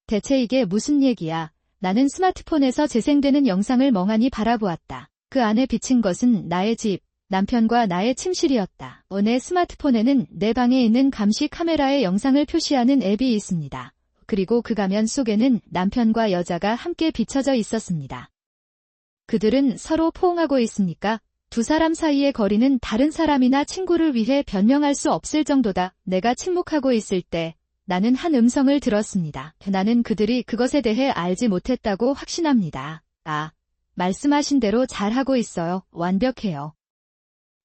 대체 이게 무슨 얘기야? 나는 스마트폰에서 재생되는 영상을 멍하니 바라보았다. 그 안에 비친 것은 나의 집, 남편과 나의 침실이었다. 내 스마트폰에는 내 방에 있는 감시 카메라의 영상을 표시하는 앱이 있습니다. 그리고 그 가면 속에는 남편과 여자가 함께 비춰져 있었습니다. 그들은 서로 포옹하고 있습니까? 두 사람 사이의 거리는 다른 사람이나 친구를 위해 변명할 수 없을 정도다. 내가 침묵하고 있을 때 나는 한 음성을 들었습니다. 나는 그들이 그것에 대해 알지 못했다고 확신합니다. 말씀하신 대로 잘하고 있어요. 완벽해요.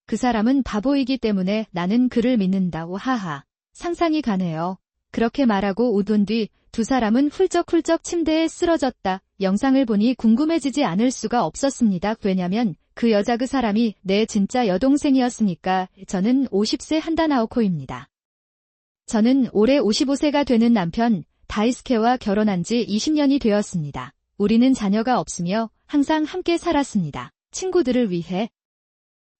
그 사람은 바보이기 때문에 나는 그를 믿는다. 하하. 상상이 가네요. 그렇게 말하고 웃은 뒤 두 사람은 훌쩍훌쩍 침대에 쓰러졌다. 영상을 보니 궁금해지지 않을 수가 없었습니다. 왜냐면 그 여자 그 사람이 내 진짜 여동생이었으니까. 저는 50세 한다 나오코입니다. 저는 올해 55세가 되는 남편 다이스케와 결혼한 지 20년이 되었습니다. 우리는 자녀가 없으며 항상 함께 살았습니다. 친구들을 위해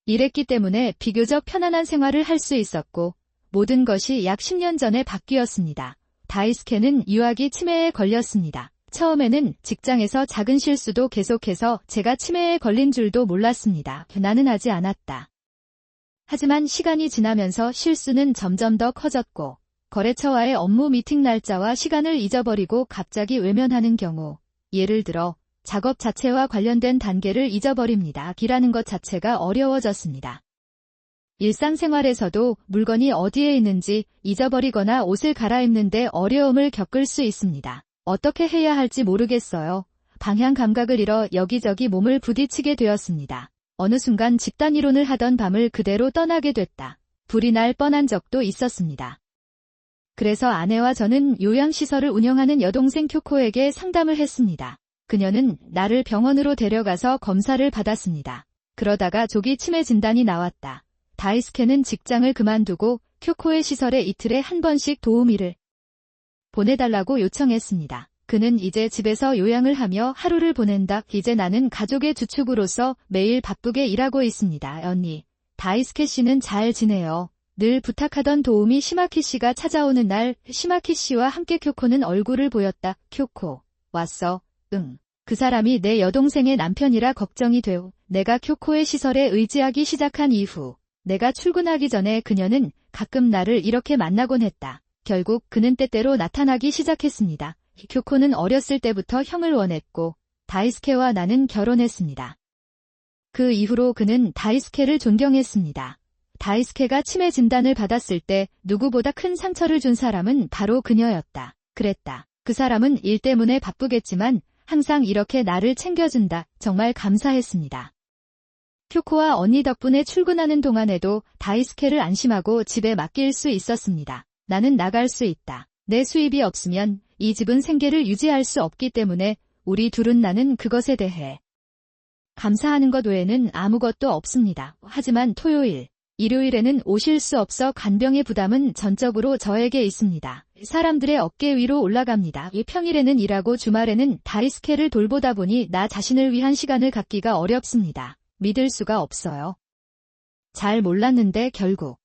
일했기 때문에 비교적 편안한 생활을 할 수 있었고 모든 것이 약 10년 전에 바뀌었습니다. 다이스케는 유아기 치매에 걸렸습니다. 처음에는 직장에서 작은 실수도 계속해서 제가 치매에 걸린 줄도 몰랐습니다. 나는 하지 않았다. 하지만 시간이 지나면서 실수는 점점 더 커졌고 거래처와의 업무 미팅 날짜와 시간을 잊어버리고 갑자기 외면하는 경우, 예를 들어 작업 자체와 관련된 단계를 잊어버립니다. 기라는 것 자체가 어려워졌습니다. 일상생활에서도 물건이 어디에 있는지 잊어버리거나 옷을 갈아입는데 어려움을 겪을 수 있습니다. 어떻게 해야 할지 모르겠어요. 방향 감각을 잃어 여기저기 몸을 부딪히게 되었습니다. 어느 순간 집단 이론을 하던 밤을 그대로 떠나게 됐다. 불이 날 뻔한 적도 있었습니다. 그래서 아내와 저는 요양시설을 운영하는 여동생 쿄코에게 상담을 했습니다. 그녀는 나를 병원으로 데려가서 검사를 받았습니다. 그러다가 조기 치매 진단이 나왔다. 다이스케는 직장을 그만두고 쿄코의 시설에 이틀에 한 번씩 도우미를 보내달라고 요청했습니다. 그는 이제 집에서 요양을 하며 하루를 보낸다. 이제 나는 가족의 주축으로서 매일 바쁘게 일하고 있습니다. 언니, 다이스케 씨는 잘 지내요. 늘 부탁하던 도우미 시마키 씨가 찾아오는 날 시마키 씨와 함께 쿄코는 얼굴을 보였다. 쿄코, 왔어. 응. 그 사람이 내 여동생의 남편이라 걱정이 돼요. 내가 쿄코의 시설에 의지하기 시작한 이후 내가 출근하기 전에 그녀는 가끔 나를 이렇게 만나곤 했다. 결국 그는 때때로 나타나기 시작했습니다. 쿄코는 어렸을 때부터 형을 원했고 다이스케와 나는 결혼했습니다. 그 이후로 그는 다이스케를 존경했습니다. 다이스케가 치매 진단을 받았을 때 누구보다 큰 상처를 준 사람은 바로 그녀였다. 그랬다. 그 사람은 일 때문에 바쁘겠지만 항상 이렇게 나를 챙겨준다. 정말 감사했습니다. 쿄코와 언니 덕분에 출근하는 동안에도 다이스케를 안심하고 집에 맡길 수 있었습니다. 나는 나갈 수 있다. 내 수입이 없으면 이 집은 생계를 유지할 수 없기 때문에 우리 둘은 나는 그것에 대해 감사하는 것 외에는 아무것도 없습니다. 하지만 토요일, 일요일에는 오실 수 없어 간병의 부담은 전적으로 저에게 있습니다. 사람들의 어깨 위로 올라갑니다. 평일에는 일하고 주말에는 다이스케를 돌보다 보니 나 자신을 위한 시간을 갖기가 어렵습니다. 믿을 수가 없어요. 잘 몰랐는데 결국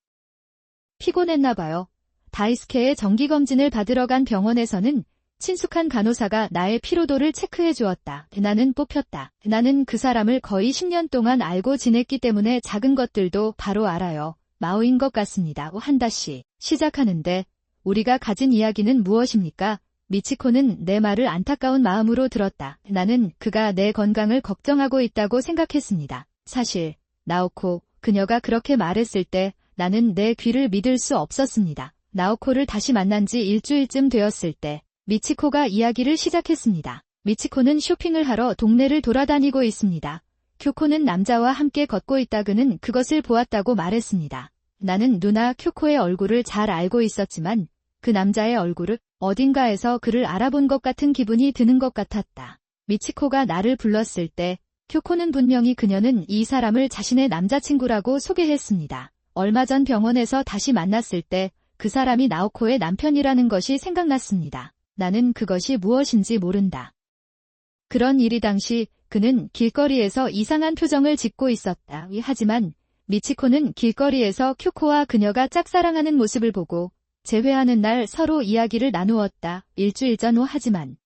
피곤했나 봐요. 다이스케의 정기검진을 받으러 간 병원에서는 친숙한 간호사가 나의 피로도를 체크해 주었다. 나는 뽑혔다. 나는 그 사람을 거의 10년 동안 알고 지냈기 때문에 작은 것들도 바로 알아요. 마오인 것 같습니다. 한다씨. 시작하는데 우리가 가진 이야기는 무엇입니까? 미치코는 내 말을 안타까운 마음으로 들었다. 나는 그가 내 건강을 걱정하고 있다고 생각했습니다. 사실 나오코, 그녀가 그렇게 말했을 때 나는 내 귀를 믿을 수 없었습니다. 나오코를 다시 만난 지 일주일쯤 되었을 때 미치코가 이야기를 시작했습니다. 미치코는 쇼핑을 하러 동네를 돌아다니고 있습니다. 쿄코는 남자와 함께 걷고 있다. 그는 그것을 보았다고 말했습니다. 나는 누나 쿄코의 얼굴을 잘 알고 있었지만 그 남자의 얼굴을 어딘가에서 그를 알아본 것 같은 기분이 드는 것 같았다. 미치코가 나를 불렀을 때 쿄코는 분명히 그녀는 이 사람을 자신의 남자친구라고 소개했습니다. 얼마 전 병원에서 다시 만났을 때 그 사람이 나오코의 남편이라는 것이 생각났습니다. 나는 그것이 무엇인지 모른다. 그런 일이 당시 그는 길거리에서 이상한 표정을 짓고 있었다. 하지만 미치코는 길거리에서 쿄코와 그녀가 짝사랑하는 모습을 보고 재회하는 날 서로 이야기를 나누었다. 일주일 전 하지만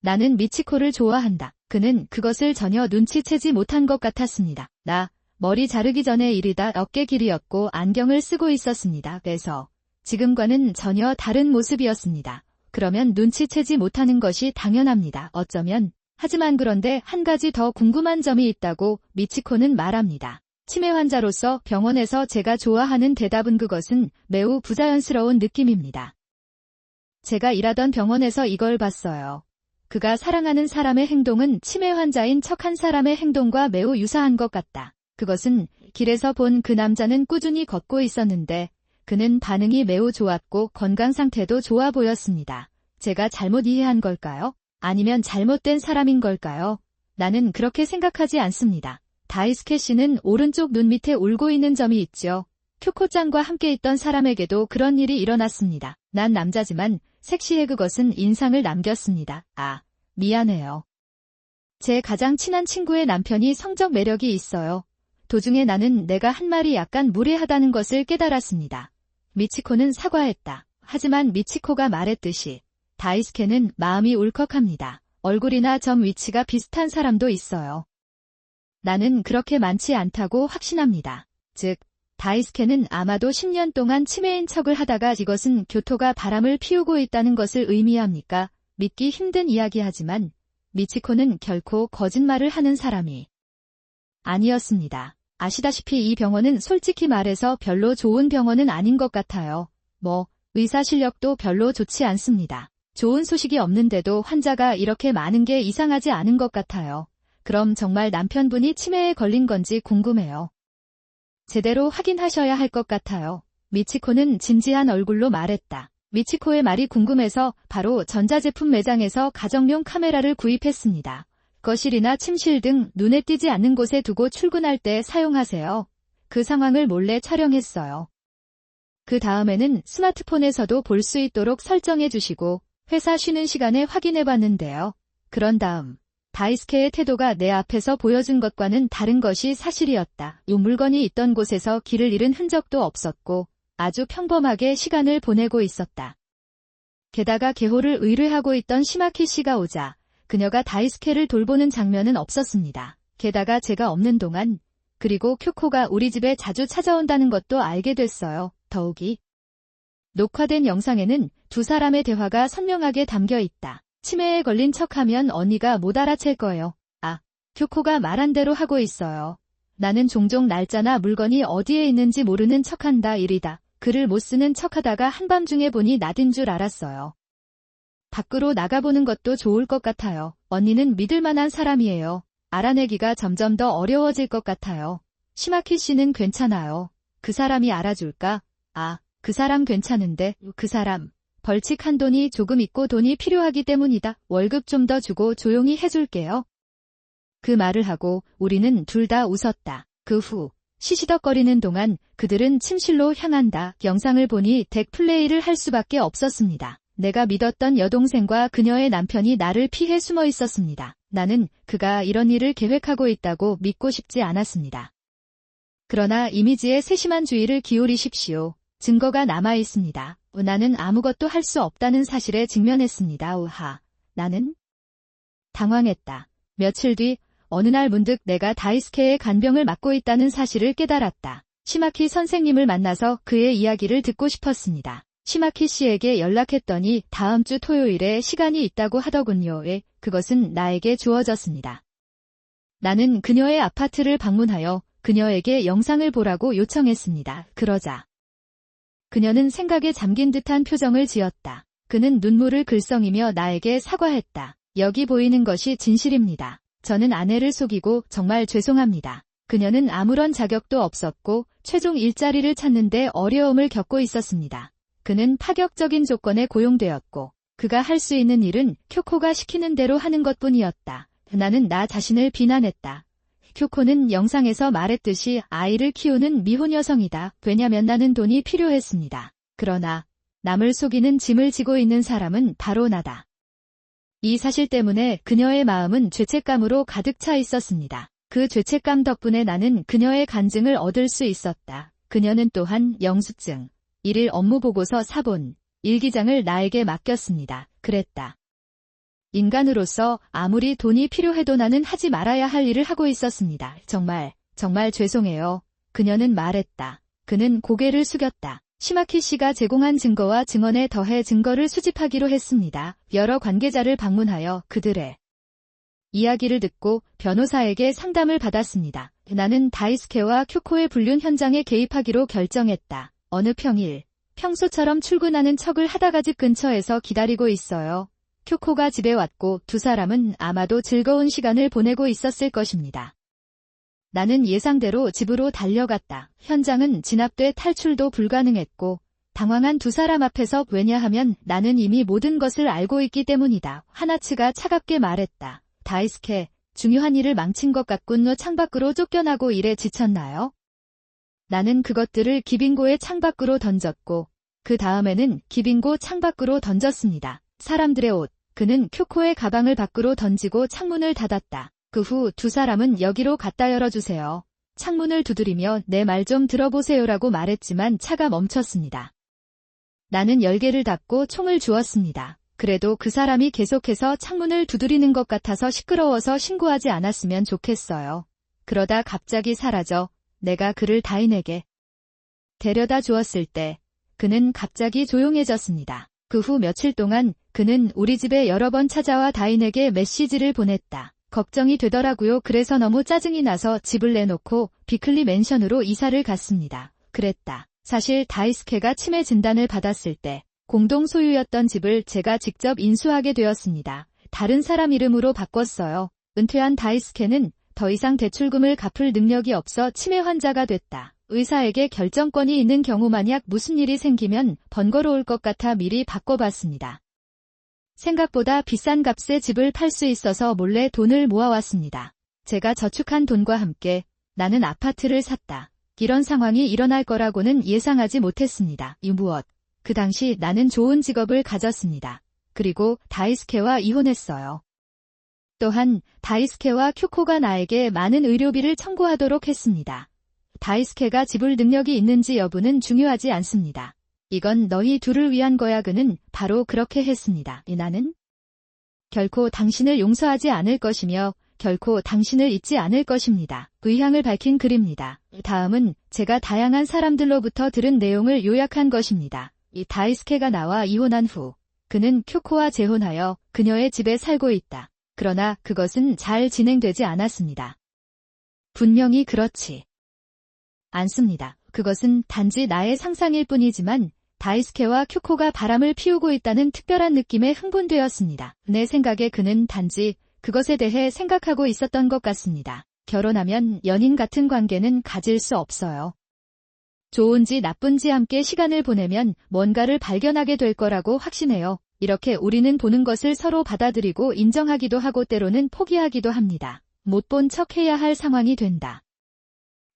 나는 미치코를 좋아한다. 그는 그것을 전혀 눈치채지 못한 것 같았습니다. 나 머리 자르기 전에 일이다 어깨 길이였고 안경을 쓰고 있었습니다. 그래서 지금과는 전혀 다른 모습이었습니다. 그러면 눈치채지 못하는 것이 당연합니다. 어쩌면 하지만 그런데 한 가지 더 궁금한 점이 있다고 미치코는 말합니다. 치매 환자로서 병원에서 제가 좋아하는 대답은 그것은 매우 부자연스러운 느낌입니다. 제가 일하던 병원에서 이걸 봤어요. 그가 사랑하는 사람의 행동은 치매 환자인 척한 사람의 행동과 매우 유사한 것 같다. 그것은 길에서 본 그 남자는 꾸준히 걷고 있었는데 그는 반응이 매우 좋았고 건강 상태도 좋아 보였습니다. 제가 잘못 이해한 걸까요? 아니면 잘못된 사람인 걸까요? 나는 그렇게 생각하지 않습니다. 다이스케 씨는 오른쪽 눈 밑에 울고 있는 점이 있죠. 쿄코짱과 함께 있던 사람에게도 그런 일이 일어났습니다. 난 남자지만 섹시해 그것은 인상을 남겼습니다. 아, 미안해요. 제 가장 친한 친구의 남편이 성적 매력이 있어요. 도중에 나는 내가 한 말이 약간 무례하다는 것을 깨달았습니다. 미치코는 사과했다. 하지만 미치코가 말했듯이 다이스케는 마음이 울컥합니다. 얼굴이나 점 위치가 비슷한 사람도 있어요. 나는 그렇게 많지 않다고 확신합니다. 즉, 다이스케는 아마도 10년 동안 치매인 척을 하다가 이것은 교토가 바람을 피우고 있다는 것을 의미합니까? 믿기 힘든 이야기하지만 미치코는 결코 거짓말을 하는 사람이 아니었습니다. 아시다시피 이 병원은 솔직히 말해서 별로 좋은 병원은 아닌 것 같아요. 의사 실력도 별로 좋지 않습니다. 좋은 소식이 없는데도 환자가 이렇게 많은 게 이상하지 않은 것 같아요. 그럼 정말 남편분이 치매에 걸린 건지 궁금해요. 제대로 확인하셔야 할 것 같아요. 미치코는 진지한 얼굴로 말했다. 미치코의 말이 궁금해서 바로 전자제품 매장에서 가정용 카메라를 구입했습니다. 거실이나 침실 등 눈에 띄지 않는 곳에 두고 출근할 때 사용하세요. 그 상황을 몰래 촬영했어요. 그 다음에는 스마트폰에서도 볼 수 있도록 설정해 주시고 회사 쉬는 시간에 확인해 봤는데요. 그런 다음 다이스케의 태도가 내 앞에서 보여준 것과는 다른 것이 사실이었다. 이 물건이 있던 곳에서 길을 잃은 흔적도 없었고 아주 평범하게 시간을 보내고 있었다. 게다가 개호를 의뢰하고 있던 시마키 씨가 오자 그녀가 다이스케를 돌보는 장면은 없었습니다. 게다가 제가 없는 동안 그리고 쿄코가 우리 집에 자주 찾아온다는 것도 알게 됐어요. 더욱이 녹화된 영상에는 두 사람의 대화가 선명하게 담겨 있다. 치매에 걸린 척하면 언니가 못 알아챌 거예요. 아, 쿄코가 말한 대로 하고 있어요. 나는 종종 날짜나 물건이 어디에 있는지 모르는 척한다 일이다. 글을 못 쓰는 척하다가 한밤중에 보니 나딘 줄 알았어요. 밖으로 나가보는 것도 좋을 것 같아요. 언니는 믿을 만한 사람이에요. 알아내기가 점점 더 어려워질 것 같아요. 시마키 씨는 괜찮아요. 그 사람이 알아줄까? 아, 그 사람 괜찮은데 그 사람 벌칙한 돈이 조금 있고 돈이 필요하기 때문이다. 월급 좀 더 주고 조용히 해줄게요. 그 말을 하고 우리는 둘 다 웃었다. 그 후 시시덕거리는 동안 그들은 침실로 향한다. 영상을 보니 덱 플레이를 할 수밖에 없었습니다. 내가 믿었던 여동생과 그녀의 남편이 나를 피해 숨어 있었습니다. 나는 그가 이런 일을 계획하고 있다고 믿고 싶지 않았습니다. 그러나 이미지에 세심한 주의를 기울이십시오. 증거가 남아 있습니다. 나는 아무것도 할 수 없다는 사실에 직면했습니다. 우하. 나는 당황했다. 며칠 뒤 어느 날 문득 내가 다이스케의 간병을 맡고 있다는 사실을 깨달았다. 시마키 선생님을 만나서 그의 이야기를 듣고 싶었습니다. 시마키 씨에게 연락했더니 다음 주 토요일에 시간이 있다고 하더군요. 그것은 나에게 주어졌습니다. 나는 그녀의 아파트를 방문하여 그녀에게 영상을 보라고 요청했습니다. 그러자 그녀는 생각에 잠긴 듯한 표정을 지었다. 그는 눈물을 글썽이며 나에게 사과했다. 여기 보이는 것이 진실입니다. 저는 아내를 속이고 정말 죄송합니다. 그녀는 아무런 자격도 없었고 최종 일자리를 찾는데 어려움을 겪고 있었습니다. 그는 파격적인 조건에 고용되었고 그가 할 수 있는 일은 쿄코가 시키는 대로 하는 것뿐이었다. 나는 나 자신을 비난했다. 쿄코는 영상에서 말했듯이 아이를 키우는 미혼 여성이다. 왜냐면 나는 돈이 필요했습니다. 그러나 남을 속이는 짐을 지고 있는 사람은 바로 나다. 이 사실 때문에 그녀의 마음은 죄책감으로 가득 차 있었습니다. 그 죄책감 덕분에 나는 그녀의 간증을 얻을 수 있었다. 그녀는 또한 영수증, 1일 업무보고서 사본, 일기장을 나에게 맡겼습니다. 그랬다. 인간으로서 아무리 돈이 필요해도 나는 하지 말아야 할 일을 하고 있었습니다. 정말 죄송해요. 그녀는 말했다. 그는 고개를 숙였다. 시마키 씨가 제공한 증거와 증언에 더해 증거를 수집하기로 했습니다. 여러 관계자를 방문하여 그들의 이야기를 듣고 변호사에게 상담을 받았습니다. 나는 다이스케와 쿄코의 불륜 현장에 개입하기로 결정했다. 어느 평일, 평소처럼 출근하는 척을 하다가 집 근처에서 기다리고 있어요. 쿄코가 집에 왔고 두 사람은 아마도 즐거운 시간을 보내고 있었을 것입니다. 나는 예상대로 집으로 달려갔다. 현장은 진압돼 탈출도 불가능했고 당황한 두 사람 앞에서 왜냐하면 나는 이미 모든 것을 알고 있기 때문이다. 하나츠가 차갑게 말했다. 다이스케, 중요한 일을 망친 것 같군. 너 창밖으로 쫓겨나고 일에 지쳤나요? 나는 그것들을 기빙고의 창밖으로 던졌고 그 다음에는 기빙고 창밖으로 던졌습니다. 사람들의 옷. 그는 쿄코의 가방을 밖으로 던지고 창문을 닫았다. 그 후 두 사람은 여기로 갖다 열어주세요. 창문을 두드리며 내 말 좀 들어보세요라고 말했지만 차가 멈췄습니다. 나는 열개를 닫고 총을 주었습니다. 그래도 그 사람이 계속해서 창문을 두드리는 것 같아서 시끄러워서 신고하지 않았으면 좋겠어요. 그러다 갑자기 사라져 내가 그를 다인에게 데려다 주었을 때 그는 갑자기 조용해졌습니다. 그 후 며칠 동안 그는 우리 집에 여러 번 찾아와 다인에게 메시지를 보냈다. 걱정이 되더라고요. 그래서 너무 짜증이 나서 집을 내놓고 비클리 맨션으로 이사를 갔습니다. 그랬다. 사실 다이스케가 치매 진단을 받았을 때 공동 소유였던 집을 제가 직접 인수하게 되었습니다. 다른 사람 이름으로 바꿨어요. 은퇴한 다이스케는 더 이상 대출금을 갚을 능력이 없어 치매 환자가 됐다. 의사에게 결정권이 있는 경우 만약 무슨 일이 생기면 번거로울 것 같아 미리 바꿔봤습니다. 생각보다 비싼 값에 집을 팔 수 있어서 몰래 돈을 모아왔습니다. 제가 저축한 돈과 함께 나는 아파트를 샀다. 이런 상황이 일어날 거라고는 예상하지 못했습니다. 무엇? 그 당시 나는 좋은 직업을 가졌습니다. 그리고 다이스케와 이혼했어요. 또한 다이스케와 쿄코가 나에게 많은 의료비를 청구하도록 했습니다. 다이스케가 지불 능력이 있는지 여부는 중요하지 않습니다. 이건 너희 둘을 위한 거야. 그는 바로 그렇게 했습니다. 나는 결코 당신을 용서하지 않을 것이며 결코 당신을 잊지 않을 것입니다. 의향을 밝힌 글입니다. 다음은 제가 다양한 사람들로부터 들은 내용을 요약한 것입니다. 이 다이스케가 나와 이혼한 후 그는 쿄코와 재혼하여 그녀의 집에 살고 있다. 그러나 그것은 잘 진행되지 않았습니다. 분명히 그렇지 않습니다. 그것은 단지 나의 상상일 뿐이지만 다이스케와 쿄코가 바람을 피우고 있다는 특별한 느낌에 흥분되었습니다. 내 생각에 그는 단지 그것에 대해 생각하고 있었던 것 같습니다. 결혼하면 연인 같은 관계는 가질 수 없어요. 좋은지 나쁜지 함께 시간을 보내면 뭔가를 발견하게 될 거라고 확신해요. 이렇게 우리는 보는 것을 서로 받아들이고 인정하기도 하고 때로는 포기하기도 합니다. 못 본 척 해야 할 상황이 된다.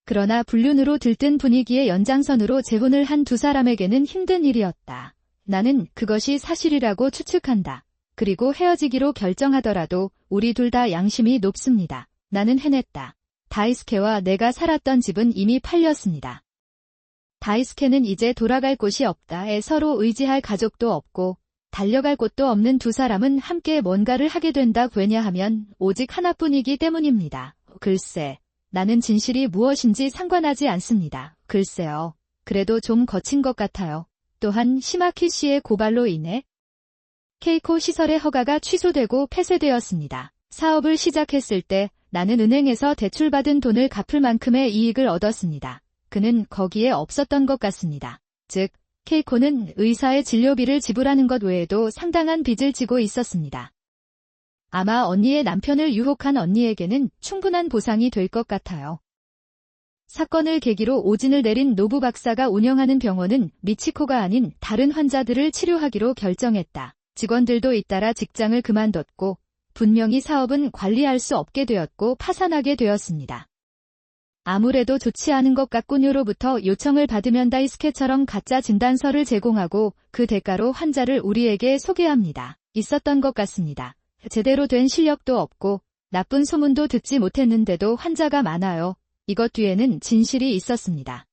그러나 불륜으로 들뜬 분위기의 연장선으로 재혼을 한 두 사람에게는 힘든 일이었다. 나는 그것이 사실이라고 추측한다. 그리고 헤어지기로 결정하더라도 우리 둘 다 양심이 높습니다. 나는 해냈다. 다이스케와 내가 살았던 집은 이미 팔렸습니다. 다이스케는 이제 돌아갈 곳이 없다에 서로 의지할 가족도 없고 달려갈 곳도 없는 두 사람은 함께 뭔가를 하게 된다. 왜냐하면 오직 하나뿐이기 때문입니다. 글쎄. 나는 진실이 무엇인지 상관하지 않습니다. 글쎄요. 그래도 좀 거친 것 같아요. 또한 시마키 씨의 고발로 인해 케이코 시설의 허가가 취소되고 폐쇄되었습니다. 사업을 시작했을 때 나는 은행에서 대출받은 돈을 갚을 만큼의 이익을 얻었습니다. 그는 거기에 없었던 것 같습니다. 즉, 케이코는 의사의 진료비를 지불하는 것 외에도 상당한 빚을 지고 있었습니다. 아마 언니의 남편을 유혹한 언니에게는 충분한 보상이 될 것 같아요. 사건을 계기로 오진을 내린 노부 박사가 운영하는 병원은 미치코가 아닌 다른 환자들을 치료하기로 결정했다. 직원들도 잇따라 직장을 그만뒀고 분명히 사업은 관리할 수 없게 되었고 파산하게 되었습니다. 아무래도 좋지 않은 것 같군요로부터 요청을 받으면 다이스케처럼 가짜 진단서를 제공하고 그 대가로 환자를 우리에게 소개합니다. 있었던 것 같습니다. 제대로 된 실력도 없고 나쁜 소문도 듣지 못했는데도 환자가 많아요. 이것 뒤에는 진실이 있었습니다.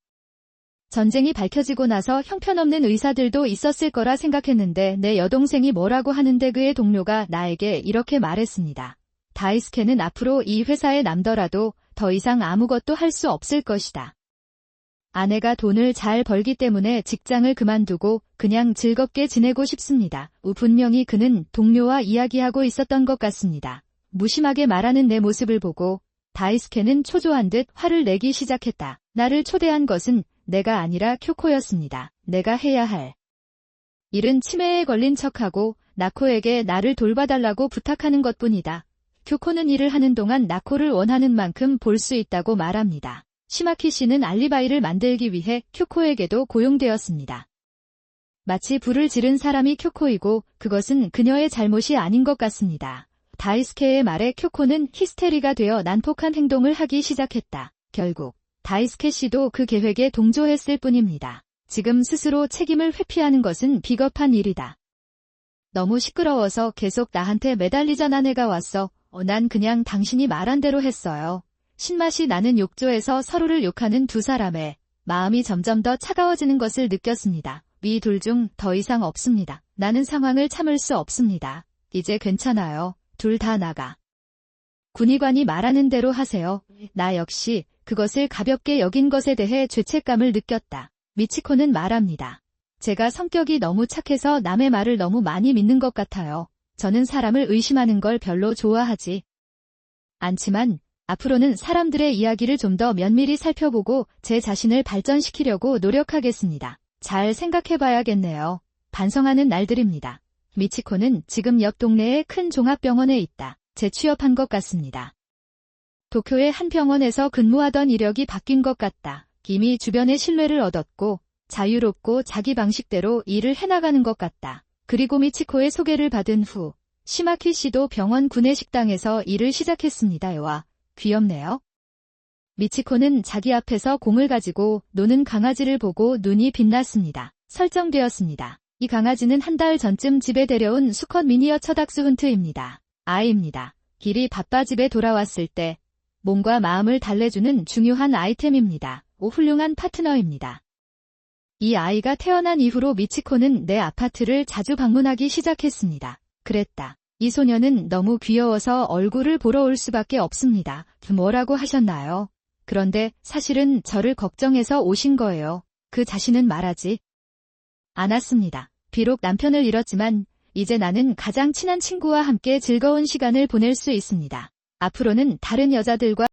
전쟁이 밝혀지고 나서 형편없는 의사들도 있었을 거라 생각했는데 내 여동생이 뭐라고 하는데 그의 동료가 나에게 이렇게 말했습니다. 다이스케는 앞으로 이 회사에 남더라도 더 이상 아무것도 할 수 없을 것이다. 아내가 돈을 잘 벌기 때문에 직장을 그만두고 그냥 즐겁게 지내고 싶습니다. 분명히 그는 동료와 이야기하고 있었던 것 같습니다. 무심하게 말하는 내 모습을 보고 다이스케는 초조한 듯 화를 내기 시작했다. 나를 초대한 것은 내가 아니라 쿄코였습니다. 내가 해야 할 일은 치매에 걸린 척하고 나코에게 나를 돌봐달라고 부탁하는 것뿐이다. 쿄코는 일을 하는 동안 나코를 원하는 만큼 볼 수 있다고 말합니다. 시마키 씨는 알리바이를 만들기 위해 쿄코에게도 고용되었습니다. 마치 불을 지른 사람이 쿄코이고 그것은 그녀의 잘못이 아닌 것 같습니다. 다이스케의 말에 쿄코는 히스테리가 되어 난폭한 행동을 하기 시작했다. 결국 다이스케 씨도 그 계획에 동조했을 뿐입니다. 지금 스스로 책임을 회피하는 것은 비겁한 일이다. 너무 시끄러워서 계속 나한테 매달리자. 아내가 왔어. 난 그냥 당신이 말한 대로 했어요. 신맛이 나는 욕조에서 서로를 욕하는 두 사람의 마음이 점점 더 차가워지는 것을 느꼈습니다. 이 둘 중 더 이상 없습니다. 나는 상황을 참을 수 없습니다. 이제 괜찮아요. 둘 다 나가. 군의관이 말하는 대로 하세요. 나 역시 그것을 가볍게 여긴 것에 대해 죄책감을 느꼈다. 미치코는 말합니다. 제가 성격이 너무 착해서 남의 말을 너무 많이 믿는 것 같아요. 저는 사람을 의심하는 걸 별로 좋아하지 않지만 앞으로는 사람들의 이야기를 좀 더 면밀히 살펴보고 제 자신을 발전시키려고 노력하겠습니다. 잘 생각해봐야겠네요. 반성하는 날들입니다. 미치코는 지금 옆 동네의 큰 종합병원에 있다. 재취업한 것 같습니다. 도쿄의 한 병원에서 근무하던 이력이 바뀐 것 같다. 이미 주변의 신뢰를 얻었고 자유롭고 자기 방식대로 일을 해나가는 것 같다. 그리고 미치코의 소개를 받은 후 시마키 씨도 병원 구내식당에서 일을 시작했습니다. 와, 귀엽네요. 미치코는 자기 앞에서 공을 가지고 노는 강아지를 보고 눈이 빛났습니다. 설정되었습니다. 이 강아지는 한 달 전쯤 집에 데려온 수컷 미니어처 닥스훈트입니다. 아이입니다. 길이 바빠 집에 돌아왔을 때 몸과 마음을 달래주는 중요한 아이템입니다. 훌륭한 파트너입니다. 이 아이가 태어난 이후로 미치코는 내 아파트를 자주 방문하기 시작했습니다. 그랬다. 이 소녀는 너무 귀여워서 얼굴을 보러 올 수밖에 없습니다. 뭐라고 하셨나요? 그런데 사실은 저를 걱정해서 오신 거예요. 그 자신은 말하지 않았습니다. 비록 남편을 잃었지만 이제 나는 가장 친한 친구와 함께 즐거운 시간을 보낼 수 있습니다. 앞으로는 다른 여자들과